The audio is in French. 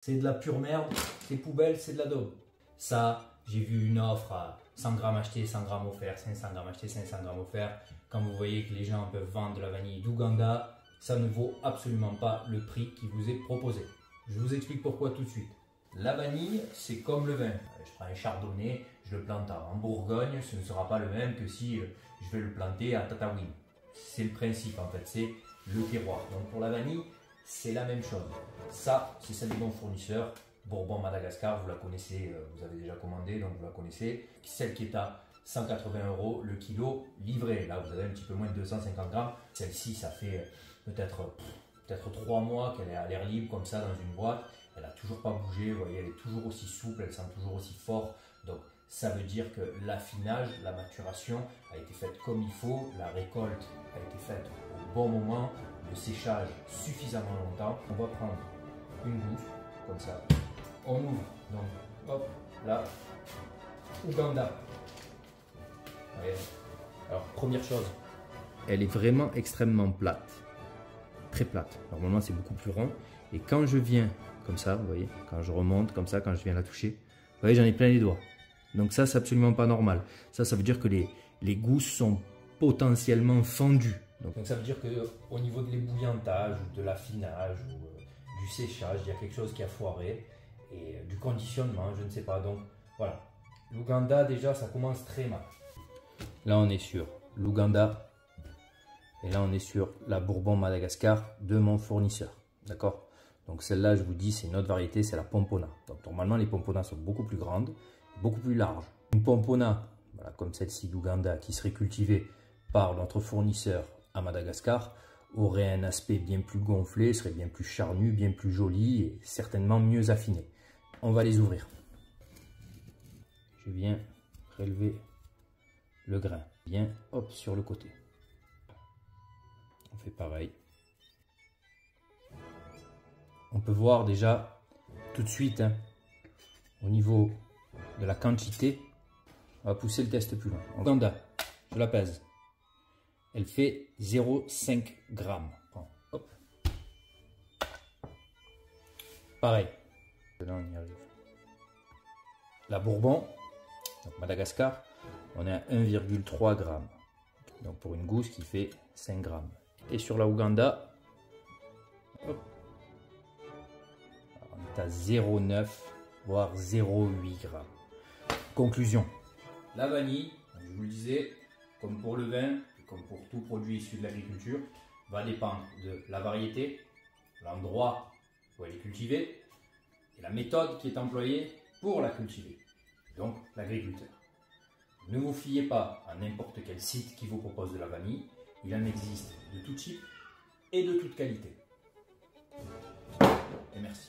C'est de la pure merde, c'est poubelle, c'est de la daube. Ça, j'ai vu une offre à 100 grammes achetés, 100 grammes offerts, 500 grammes achetés, 500 grammes offerts. Quand vous voyez que les gens peuvent vendre de la vanille d'Ouganda, ça ne vaut absolument pas le prix qui vous est proposé. Je vous explique pourquoi tout de suite. La vanille, c'est comme le vin. Je prends un chardonnay, je le plante en Bourgogne, ce ne sera pas le même que si je vais le planter à Tataouine. C'est le principe en fait, c'est le terroir. Donc pour la vanille, c'est la même chose. Ça, c'est celle du bon fournisseur. Bourbon Madagascar, vous la connaissez, vous avez déjà commandé, donc vous la connaissez. Celle qui est à 180 € le kilo livré. Là, vous avez un petit peu moins de 250 grammes. Celle-ci, ça fait peut-être 3 mois qu'elle est à l'air libre comme ça dans une boîte. Elle n'a toujours pas bougé, vous voyez, elle est toujours aussi souple, elle sent toujours aussi fort. Donc ça veut dire que l'affinage, la maturation a été faite comme il faut, la récolte a été faite au bon moment, le séchage suffisamment longtemps. On va prendre une gousse, comme ça, on ouvre, donc hop, là, Ouganda. Voyez. Alors première chose, elle est vraiment extrêmement plate, très plate. Normalement c'est beaucoup plus rond, et quand je viens comme ça, vous voyez, quand je remonte comme ça, quand je viens la toucher, vous voyez, j'en ai plein les doigts. Donc ça, c'est absolument pas normal. Ça veut dire que les gousses sont potentiellement fendues. Donc ça veut dire qu'au niveau de l'ébouillantage, ou de l'affinage, ou du séchage, il y a quelque chose qui a foiré, et du conditionnement, je ne sais pas. Donc voilà, l'Ouganda déjà, ça commence très mal. Là, on est sur l'Ouganda, et là, on est sur la Bourbon Madagascar de mon fournisseur. D'accord? Donc celle-là, je vous dis, c'est une autre variété, c'est la Pompona. Donc normalement, les Pomponas sont beaucoup plus grandes, beaucoup plus larges. Une Pompona, voilà, comme celle-ci d'Ouganda, qui serait cultivée par notre fournisseur à Madagascar, aurait un aspect bien plus gonflé, serait bien plus charnu, bien plus joli et certainement mieux affiné. On va les ouvrir. Je viens prélever le grain. Bien, hop, sur le côté. On fait pareil. On peut voir déjà tout de suite, hein, au niveau de la quantité, on va pousser le test plus loin. Ouganda, je la pèse. Elle fait 0,5 g. Hop. Pareil. Là, on y arrive. La Bourbon, donc Madagascar, on est à 1,3 g. Donc pour une gousse qui fait 5 g. Et sur la Ouganda, hop, on est à 0,9 voire 0,8 g. Conclusion. La vanille, je vous le disais, comme pour le vin, et comme pour tout produit issu de l'agriculture, va dépendre de la variété, l'endroit où elle est cultivée, et la méthode qui est employée pour la cultiver, donc l'agriculteur. Ne vous fiez pas à n'importe quel site qui vous propose de la vanille, il en existe de tout type et de toute qualité. Et merci.